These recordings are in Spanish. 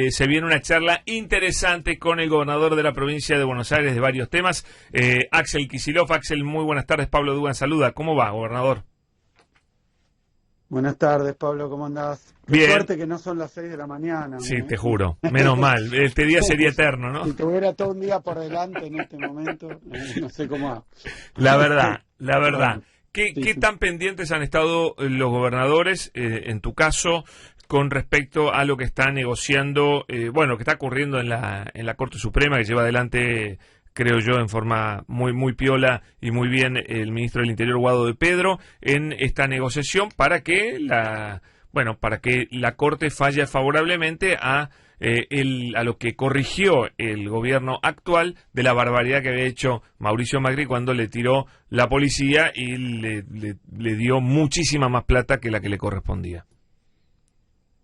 se viene una charla interesante con el gobernador de la provincia de Buenos Aires de varios temas, Axel Kicillof. Axel, muy buenas tardes. Pablo Dugan saluda. ¿Cómo va, gobernador? Buenas tardes, Pablo, ¿cómo andás? Qué Bien. suerte que no son las 6 de la mañana. Sí, te juro. Menos mal. Este día sería eterno, ¿no? Si tuviera todo un día por delante en este momento, no sé cómo hago. La verdad. Bueno, ¿Qué sí. tan pendientes han estado los gobernadores, en tu caso, con respecto a lo que está negociando, lo que está ocurriendo en la Corte Suprema, que lleva adelante, creo yo, en forma muy piola y muy bien el ministro del Interior, Guado de Pedro, en esta negociación para que la Corte falle favorablemente a lo que corrigió el gobierno actual de la barbaridad que había hecho Mauricio Macri cuando le tiró la policía y le dio muchísima más plata que la que le correspondía?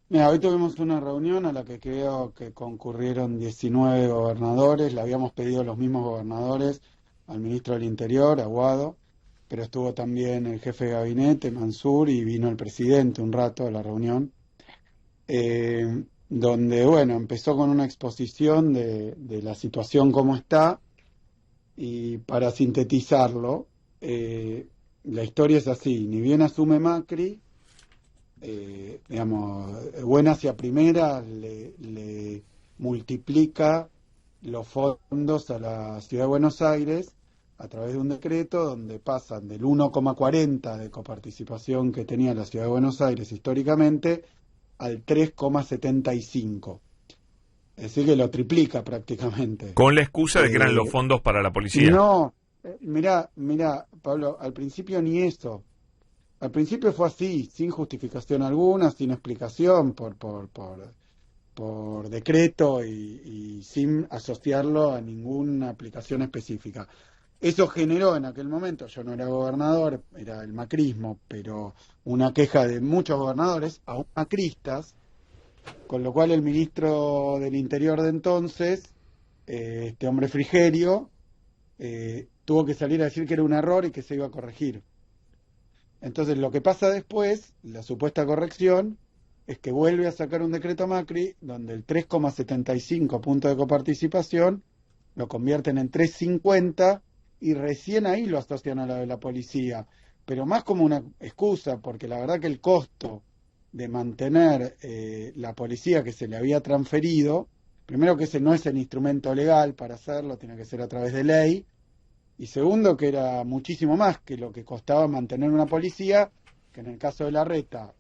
Mira, hoy tuvimos una reunión a la que creo que concurrieron 19 gobernadores. Le habíamos pedido los mismos gobernadores al ministro del Interior, a Guado, pero estuvo también el jefe de gabinete, Mansur, y vino el presidente un rato a la reunión. Donde, bueno, empezó con una exposición de la situación como está, y para sintetizarlo, la historia es así: ni bien asume Macri, buenas y a primeras le multiplica los fondos a la Ciudad de Buenos Aires a través de un decreto donde pasan del 1,40 de coparticipación que tenía la Ciudad de Buenos Aires históricamente al 3,75. Es decir, que lo triplica prácticamente. Con la excusa de que eran los fondos para la policía. No, mirá, Pablo, al principio ni eso. Al principio fue así, sin justificación alguna, sin explicación, por decreto y sin asociarlo a ninguna aplicación específica. Eso generó en aquel momento, yo no era gobernador, era el macrismo, pero una queja de muchos gobernadores, aún macristas, con lo cual el ministro del Interior de entonces, este hombre Frigerio, tuvo que salir a decir que era un error y que se iba a corregir. Entonces lo que pasa después, la supuesta corrección, es que vuelve a sacar un decreto Macri donde el 3,75 punto de coparticipación lo convierten en 3,50 y recién ahí lo asocian a la de la policía, pero más como una excusa, porque la verdad que el costo de mantener la policía que se le había transferido, primero que ese no es el instrumento legal para hacerlo, tiene que ser a través de ley, y segundo que era muchísimo más que lo que costaba mantener una policía, que en el caso de Larreta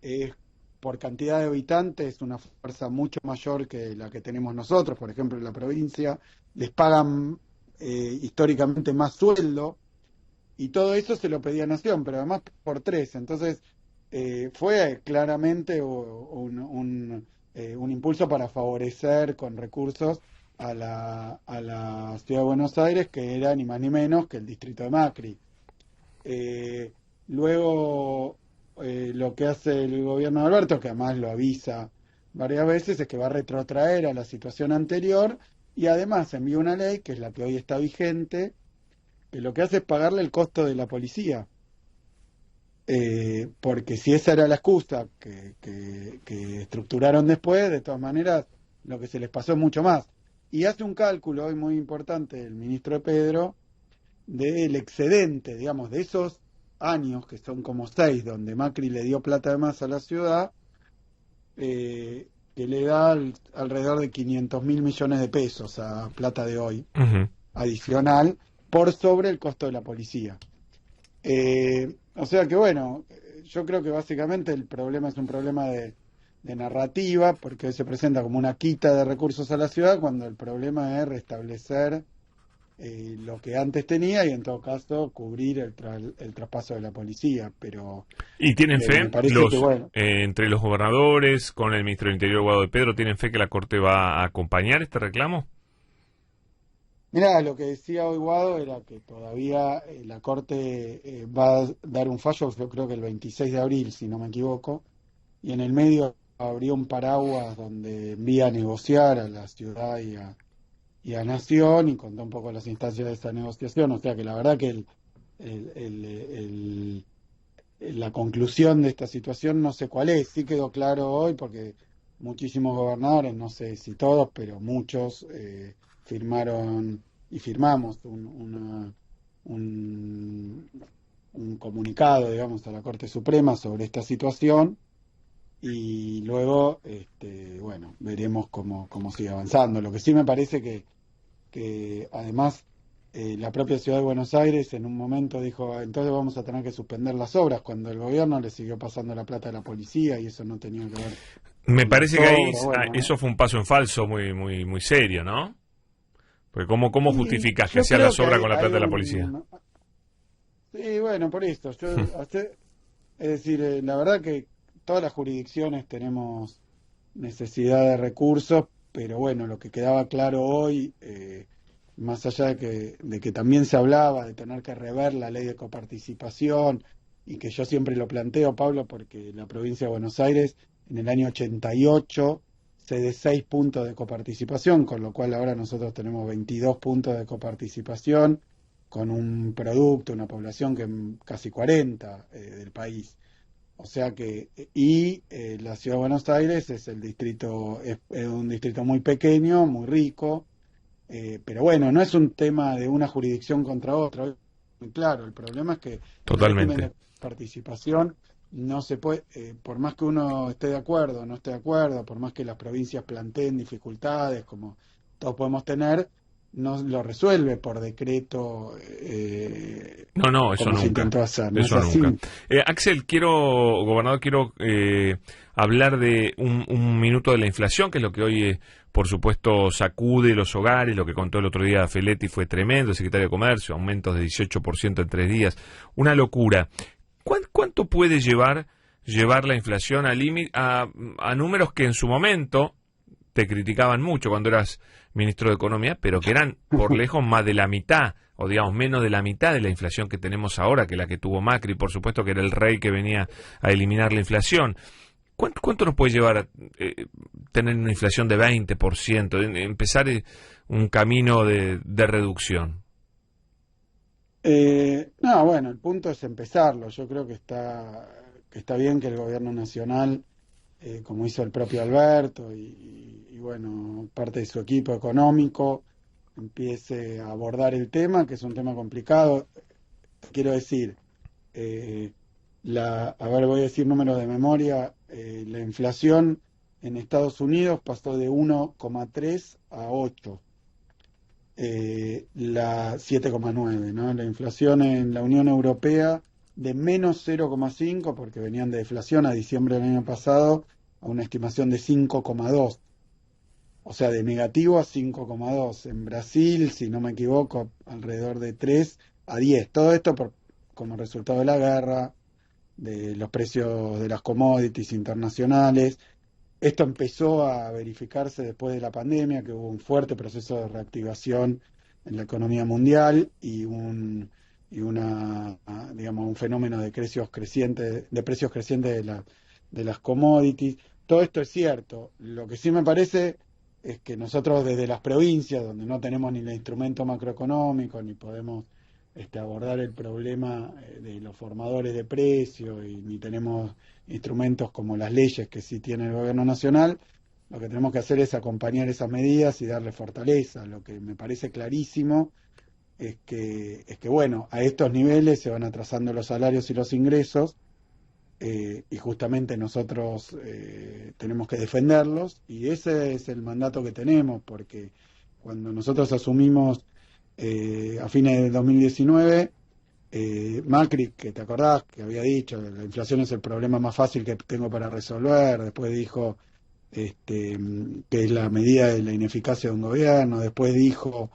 es por cantidad de habitantes una fuerza mucho mayor que la que tenemos nosotros. Por ejemplo, en la provincia les pagan históricamente más sueldo, y todo eso se lo pedía Nación, pero además por 3. Entonces fue claramente un impulso para favorecer con recursos a la Ciudad de Buenos Aires, que era ni más ni menos que el distrito de Macri. Luego, lo que hace el gobierno de Alberto, que además lo avisa varias veces, es que va a retrotraer a la situación anterior, y además envía una ley, que es la que hoy está vigente, que lo que hace es pagarle el costo de la policía. Porque si esa era la excusa que estructuraron después, de todas maneras, lo que se les pasó es mucho más. Y hace un cálculo hoy muy importante el ministro de Pedro del excedente, digamos, de esos años, que son como 6, donde Macri le dio plata de más a la ciudad, que le da alrededor de 500.000 millones de pesos a plata de hoy, adicional, por sobre el costo de la policía. O sea que bueno, yo creo que básicamente el problema es un problema de narrativa, porque hoy se presenta como una quita de recursos a la ciudad, cuando el problema es restablecer lo que antes tenía, y en todo caso cubrir el traspaso de la policía. Pero ¿Y tienen me fe parece que bueno. entre los gobernadores, con el ministro del Interior, Guado de Pedro, tienen fe que la Corte va a acompañar este reclamo? Mirá, lo que decía hoy Guado era que todavía la Corte va a dar un fallo, yo creo que el 26 de abril, si no me equivoco, y en el medio abrió un paraguas donde envía a negociar a la ciudad y a Nación, y contó un poco las instancias de esta negociación. O sea que la verdad que la conclusión de esta situación no sé cuál es. Sí quedó claro hoy, porque muchísimos gobernadores, no sé si todos, pero muchos firmaron y firmamos un, un comunicado, digamos, a la Corte Suprema sobre esta situación y luego, bueno, veremos cómo sigue avanzando. Lo que sí me parece que además la propia ciudad de Buenos Aires en un momento dijo, entonces vamos a tener que suspender las obras, cuando el gobierno le siguió pasando la plata a la policía y eso no tenía que ver Me con las parece que ahí obras. Bueno, eso fue un paso en falso muy serio, ¿no? Porque ¿cómo y justificas que yo hacía la creo que obra con la hay plata de la policía? un... Sí, bueno, por esto, es decir, la verdad que todas las jurisdicciones tenemos necesidad de recursos, pero bueno, lo que quedaba claro hoy, más allá de que también se hablaba de tener que rever la ley de coparticipación, y que yo siempre lo planteo, Pablo, porque la provincia de Buenos Aires en el año 88 cede 6 puntos de coparticipación, con lo cual ahora nosotros tenemos 22 puntos de coparticipación, con un producto, una población que es casi 40 del país. O sea que, la ciudad de Buenos Aires es es un distrito muy pequeño, muy rico, pero bueno, no es un tema de una jurisdicción contra otra. Muy claro, el problema es que el régimen Totalmente. de participación no se puede, por más que uno esté de acuerdo o no esté de acuerdo, por más que las provincias planteen dificultades, como todos podemos tener, no lo resuelve por decreto, No, eso como se nunca. intentó hacer, ¿no es Eso nunca. así? Axel, gobernador, quiero hablar de un minuto de la inflación, que es lo que hoy, por supuesto, sacude los hogares. Lo que contó el otro día Feletti fue tremendo, el secretario de Comercio, aumentos de 18% en 3 días. Una locura. ¿Cuánto puede llevar la inflación a números que en su momento te criticaban mucho cuando eras ministro de Economía, pero que eran por lejos más de la mitad, o digamos menos de la mitad de la inflación que tenemos ahora, que la que tuvo Macri, por supuesto que era el rey que venía a eliminar la inflación? ¿Cuánto nos puede llevar a tener una inflación de 20%, empezar un camino de reducción? No, bueno, el punto es empezarlo. Yo creo que está bien que el gobierno nacional, como hizo el propio Alberto y bueno, parte de su equipo económico, empiece a abordar el tema, que es un tema complicado. Quiero decir, eh, a ver, voy a decir números de memoria, la inflación en Estados Unidos pasó de 1,3 a 8, la 7,9, ¿no? La inflación en la Unión Europea de menos 0,5, porque venían de deflación a diciembre del año pasado, a una estimación de 5,2, o sea, de negativo a 5,2. En Brasil, si no me equivoco, alrededor de 3 a 10. Todo esto como resultado de la guerra, de los precios de las commodities internacionales. Esto empezó a verificarse después de la pandemia, que hubo un fuerte proceso de reactivación en la economía mundial digamos, un fenómeno de precios crecientes de las commodities. Todo esto es cierto. Lo que sí me parece es que nosotros desde las provincias, donde no tenemos ni el instrumento macroeconómico, ni podemos abordar el problema de los formadores de precios, y ni tenemos instrumentos como las leyes que sí tiene el gobierno nacional, lo que tenemos que hacer es acompañar esas medidas y darle fortaleza. Lo que me parece clarísimo es que bueno, a estos niveles se van atrasando los salarios y los ingresos, y justamente nosotros tenemos que defenderlos, y ese es el mandato que tenemos, porque cuando nosotros asumimos a fines de 2019, Macri, que te acordás que había dicho que la inflación es el problema más fácil que tengo para resolver, después dijo que es la medida de la ineficacia de un gobierno, después dijo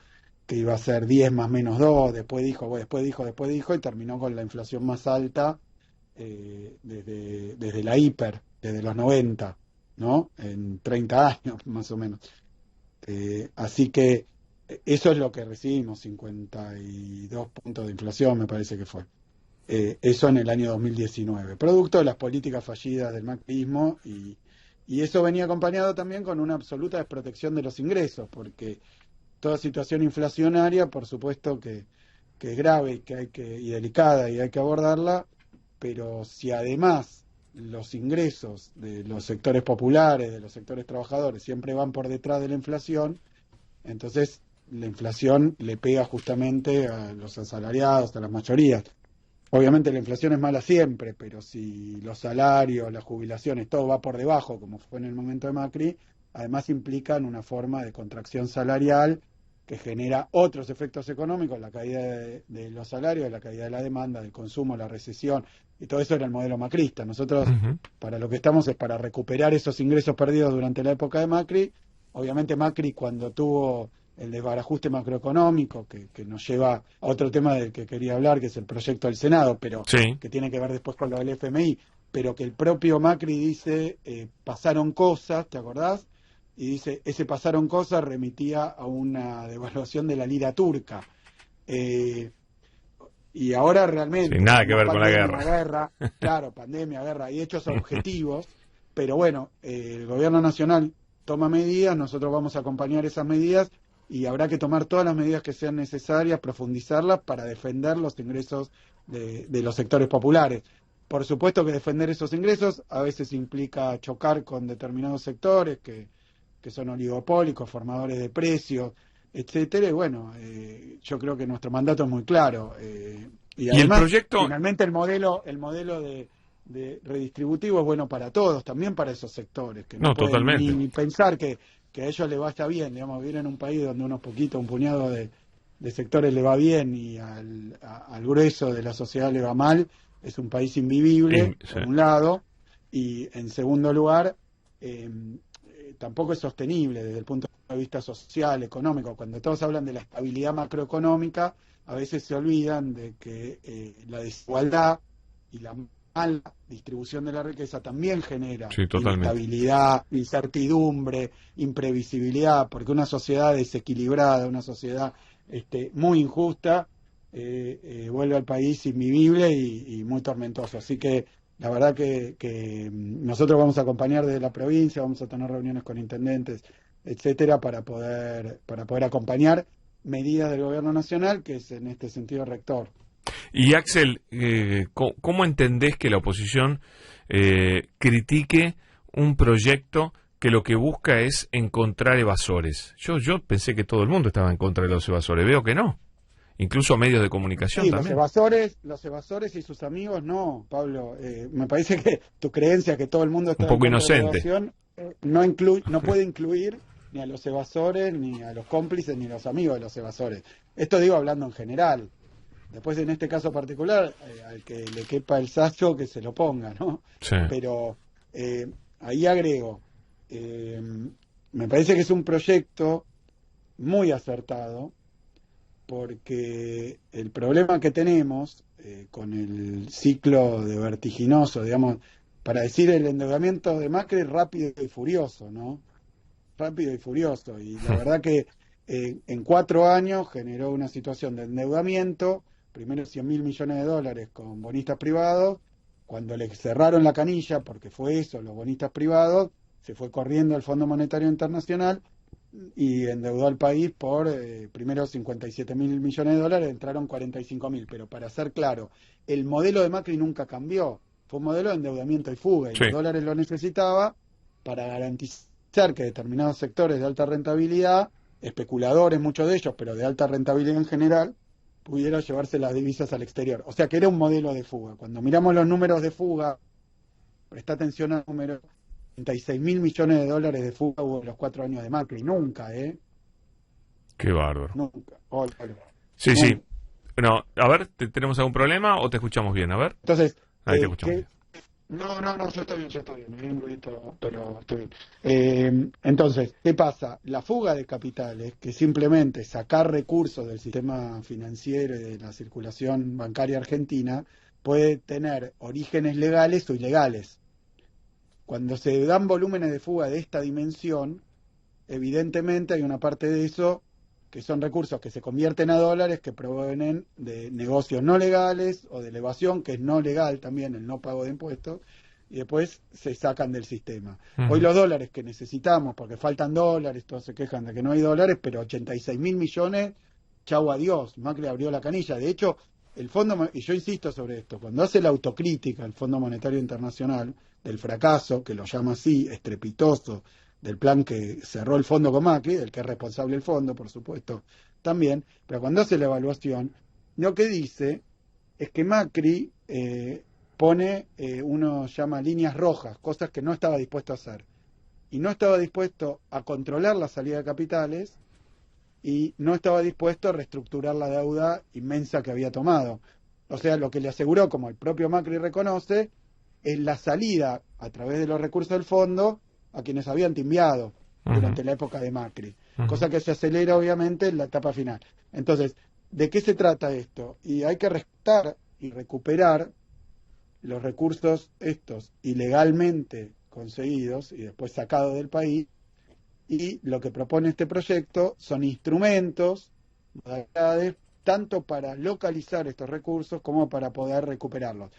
que iba a ser 10 más menos 2, después dijo, y terminó con la inflación más alta desde la hiper, desde los 90, ¿no? En 30 años, más o menos. Así que eso es lo que recibimos, 52 puntos de inflación, me parece que fue. Eso en el año 2019, producto de las políticas fallidas del macrismo, y eso venía acompañado también con una absoluta desprotección de los ingresos, porque toda situación inflacionaria, por supuesto que es grave y delicada y hay que abordarla, pero si además los ingresos de los sectores populares, de los sectores trabajadores, siempre van por detrás de la inflación, entonces la inflación le pega justamente a los asalariados, a las mayorías. Obviamente la inflación es mala siempre, pero si los salarios, las jubilaciones, todo va por debajo, como fue en el momento de Macri, además implican una forma de contracción salarial que genera otros efectos económicos, la caída de los salarios, la caída de la demanda, del consumo, la recesión, y todo eso era el modelo macrista. Nosotros, para lo que estamos es para recuperar esos ingresos perdidos durante la época de Macri. Obviamente Macri, cuando tuvo el desbarajuste macroeconómico, que nos lleva a otro tema del que quería hablar, que es el proyecto del Senado, pero Sí. que tiene que ver después con lo del FMI, pero que el propio Macri dice, pasaron cosas, ¿te acordás? Y dice, ese pasaron cosas remitía a una devaluación de la lira turca. Y ahora realmente, Sin nada que ver con la pandemia, guerra. claro, pandemia, guerra y hechos objetivos, pero bueno, el gobierno nacional toma medidas, nosotros vamos a acompañar esas medidas y habrá que tomar todas las medidas que sean necesarias, profundizarlas para defender los ingresos de los sectores populares. Por supuesto que defender esos ingresos a veces implica chocar con determinados sectores que son oligopólicos, formadores de precios, etcétera. Y bueno, yo creo que nuestro mandato es muy claro. Y Y el además, proyecto, finalmente el modelo de redistributivo es bueno para todos, también para esos sectores, que no no, pueden totalmente. ni pensar que a ellos les vaya bien. Digamos, vivir en un país donde unos poquitos, un puñado de sectores le va bien y al grueso de la sociedad le va mal, es un país invivible, Sí. por un lado, y en segundo lugar, tampoco es sostenible desde el punto de vista social, económico. Cuando todos hablan de la estabilidad macroeconómica, a veces se olvidan de que la desigualdad y la mala distribución de la riqueza también genera Sí, totalmente. inestabilidad, incertidumbre, imprevisibilidad, porque una sociedad desequilibrada, una sociedad muy injusta, vuelve al país invivible y muy tormentoso. Así que la verdad que nosotros vamos a acompañar desde la provincia, vamos a tener reuniones con intendentes, etcétera, para poder acompañar medidas del gobierno nacional, que es en este sentido rector. Y Axel, ¿cómo entendés que la oposición critique un proyecto que lo que busca es encontrar evasores? Yo pensé que todo el mundo estaba en contra de los evasores, veo que no. Incluso medios de comunicación Sí, también. los evasores y sus amigos no, Pablo. Me parece que tu creencia que todo el mundo Un está en poco contra de la inocente. evasión no puede incluir ni a los evasores, ni a los cómplices, ni a los amigos de los evasores. Esto digo hablando en general. Después, en este caso particular, al que le quepa el sayo, que se lo ponga, ¿no? Sí. Pero ahí agrego, me parece que es un proyecto muy acertado, porque el problema que tenemos con el ciclo de vertiginoso, digamos, para decir el endeudamiento de Macri rápido y furioso, ¿no? Rápido y furioso. Y la verdad que en 4 años generó una situación de endeudamiento, primero 100.000 millones de dólares con bonistas privados, cuando le cerraron la canilla, porque fue eso, los bonistas privados, se fue corriendo al Fondo Monetario Internacional y endeudó al país por primero 57.000 millones de dólares, entraron 45.000. Pero para ser claro, el modelo de Macri nunca cambió, fue un modelo de endeudamiento y fuga, y Sí. los dólares lo necesitaba para garantizar que determinados sectores de alta rentabilidad, especuladores muchos de ellos, pero de alta rentabilidad en general, pudieran llevarse las divisas al exterior. O sea que era un modelo de fuga. Cuando miramos los números de fuga, presta atención al número, 36.000 millones de dólares de fuga hubo en los 4 años de Macri. Nunca, Qué bárbaro. nunca. Pablo, Sí, nunca. sí. Bueno, a ver, ¿tenemos algún problema o te escuchamos bien? A ver. Entonces, Ahí te escuchamos bien. no, yo estoy bien, hay un ruidito, pero estoy bien. Entonces, ¿qué pasa? La fuga de capitales, que simplemente sacar recursos del sistema financiero y de la circulación bancaria argentina, puede tener orígenes legales o ilegales. Cuando se dan volúmenes de fuga de esta dimensión, evidentemente hay una parte de eso que son recursos que se convierten a dólares que provienen de negocios no legales o de evasión, que es no legal también el no pago de impuestos, y después se sacan del sistema. Hoy los dólares que necesitamos, porque faltan dólares, todos se quejan de que no hay dólares, pero 86.000 millones, chau adiós, Macri abrió la canilla. De hecho, el fondo, y yo insisto sobre esto, cuando hace la autocrítica el Fondo Monetario Internacional del fracaso, que lo llama así, estrepitoso, del plan que cerró el fondo con Macri, del que es responsable el fondo, por supuesto, también, pero cuando hace la evaluación, lo que dice es que Macri pone, uno llama líneas rojas, cosas que no estaba dispuesto a hacer. Y no estaba dispuesto a controlar la salida de capitales y no estaba dispuesto a reestructurar la deuda inmensa que había tomado. O sea, lo que le aseguró, como el propio Macri reconoce, es la salida a través de los recursos del fondo a quienes habían timbiado durante la época de Macri, cosa que se acelera obviamente en la etapa final. Entonces, ¿de qué se trata esto? Y hay que rescatar y recuperar los recursos estos ilegalmente conseguidos y después sacados del país, y lo que propone este proyecto son instrumentos, modalidades, tanto para localizar estos recursos como para poder recuperarlos.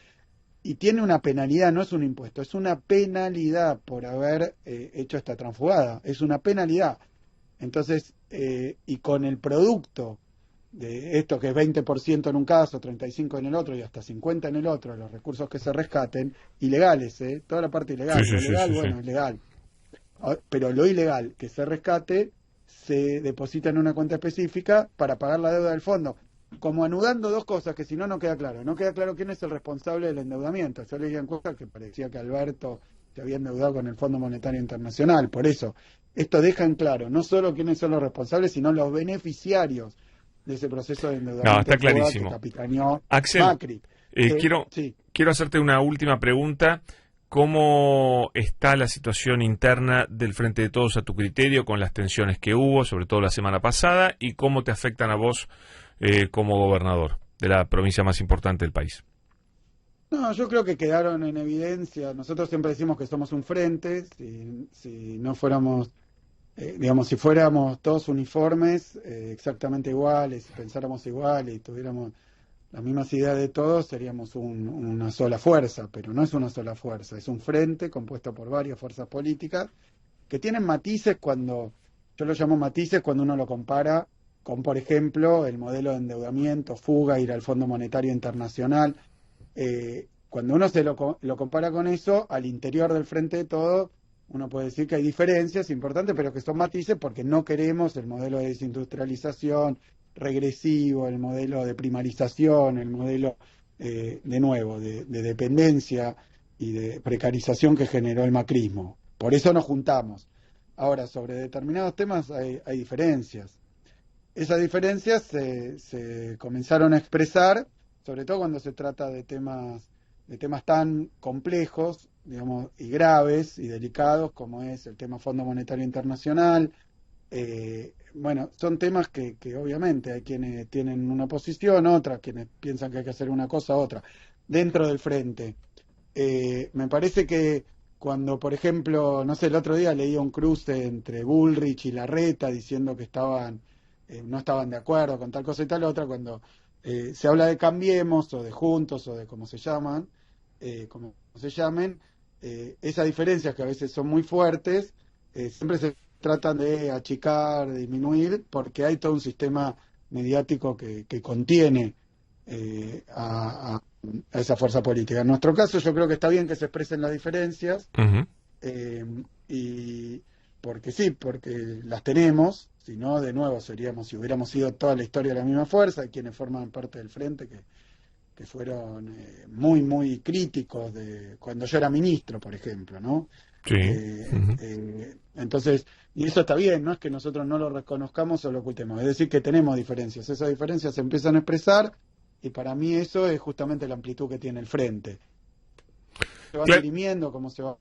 Y tiene una penalidad, no es un impuesto, es una penalidad por haber hecho esta transfugada, es una penalidad. Entonces, y con el producto de esto que es 20% en un caso, 35% en el otro y hasta 50% en el otro, los recursos que se rescaten, ilegales, toda la parte ilegal, Sí, lo sí, legal, sí, sí, bueno, sí. es legal, pero lo ilegal que se rescate se deposita en una cuenta específica para pagar la deuda del fondo, como anudando dos cosas que si no, no queda claro. No queda claro quién es el responsable del endeudamiento. Yo leía en cosas que parecía que Alberto se había endeudado con el Fondo Monetario Internacional. Por eso, esto deja en claro no solo quiénes son los responsables, sino los beneficiarios de ese proceso de No, endeudamiento está en fuga que clarísimo. capitaneó Axel, Macri. quiero, Sí. quiero hacerte una última pregunta. ¿Cómo está la situación interna del Frente de Todos a tu criterio con las tensiones que hubo, sobre todo la semana pasada, y cómo te afectan a vos como gobernador de la provincia más importante del país? No, yo creo que quedaron en evidencia. Nosotros siempre decimos que somos un frente. Si no fuéramos, digamos, si fuéramos todos uniformes, exactamente iguales, si pensáramos igual y tuviéramos las mismas ideas de todos, seríamos una sola fuerza, pero no es una sola fuerza, es un frente compuesto por varias fuerzas políticas que tienen matices cuando, yo lo llamo matices cuando uno lo compara con, por ejemplo, el modelo de endeudamiento, fuga, ir al Fondo Monetario Internacional. Cuando uno lo compara con eso, al interior del Frente de Todos, uno puede decir que hay diferencias importantes, pero que son matices porque no queremos el modelo de desindustrialización regresivo, el modelo de primarización, el modelo, de nuevo, de dependencia y de precarización que generó el macrismo. Por eso nos juntamos. Ahora, sobre determinados temas hay diferencias. Esas diferencias se comenzaron a expresar, sobre todo cuando se trata de temas tan complejos, digamos, y graves y delicados como es el tema Fondo Monetario Internacional. Bueno, son temas que obviamente hay quienes tienen una posición, otras quienes piensan que hay que hacer una cosa, otra, dentro del frente. Me parece que cuando, por ejemplo, no sé, el otro día leía un cruce entre Bullrich y Larreta diciendo que no estaban de acuerdo con tal cosa y tal otra, cuando se habla de Cambiemos o de Juntos o de cómo se llaman, como se llamen, esas diferencias que a veces son muy fuertes, siempre se tratan de achicar, de disminuir, porque hay todo un sistema mediático que contiene a esa fuerza política. En nuestro caso yo creo que está bien que se expresen las diferencias, Ujú. y porque sí, porque las tenemos, si no, de nuevo seríamos, si hubiéramos sido toda la historia de la misma fuerza, hay quienes forman parte del frente que fueron muy, muy críticos de cuando yo era ministro, por ejemplo, ¿no? Sí. Ujú. Entonces, y eso está bien, no es que nosotros no lo reconozcamos o lo ocultemos, es decir, que tenemos diferencias, esas diferencias se empiezan a expresar y para mí eso es justamente la amplitud que tiene el frente. Se van Cla- dirimiendo, cómo se va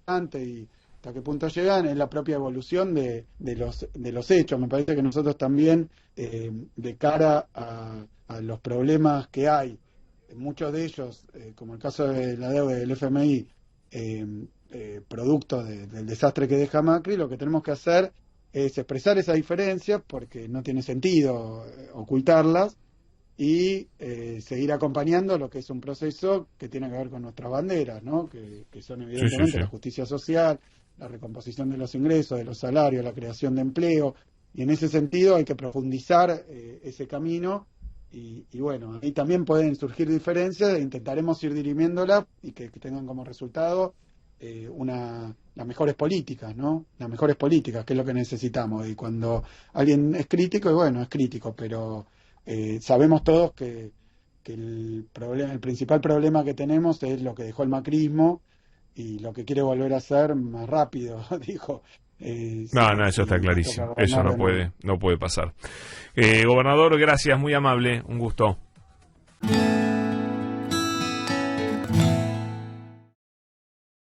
antes y hasta qué punto llegan, es la propia evolución de los hechos. Me parece que nosotros también, de cara a los problemas que hay, muchos de ellos, como el caso de la deuda del FMI, producto del desastre que deja Macri, lo que tenemos que hacer es expresar esas diferencias porque no tiene sentido ocultarlas y seguir acompañando lo que es un proceso que tiene que ver con nuestras banderas, ¿no? Que son Sí, sí, evidentemente sí. la justicia social, la recomposición de los ingresos, de los salarios, la creación de empleo, y en ese sentido hay que profundizar ese camino y bueno, ahí también pueden surgir diferencias, e intentaremos ir dirimiéndola y que tengan como resultado las mejores políticas, ¿no? Las mejores políticas, que es lo que necesitamos. Y cuando alguien es crítico, y bueno, es crítico, pero sabemos todos que el principal problema que tenemos es lo que dejó el macrismo y lo que quiere volver a hacer más rápido, dijo. No, eso está Si nos toca clarísimo. Eso gobernar de nuevo. no puede pasar. Gobernador, gracias, muy amable, un gusto.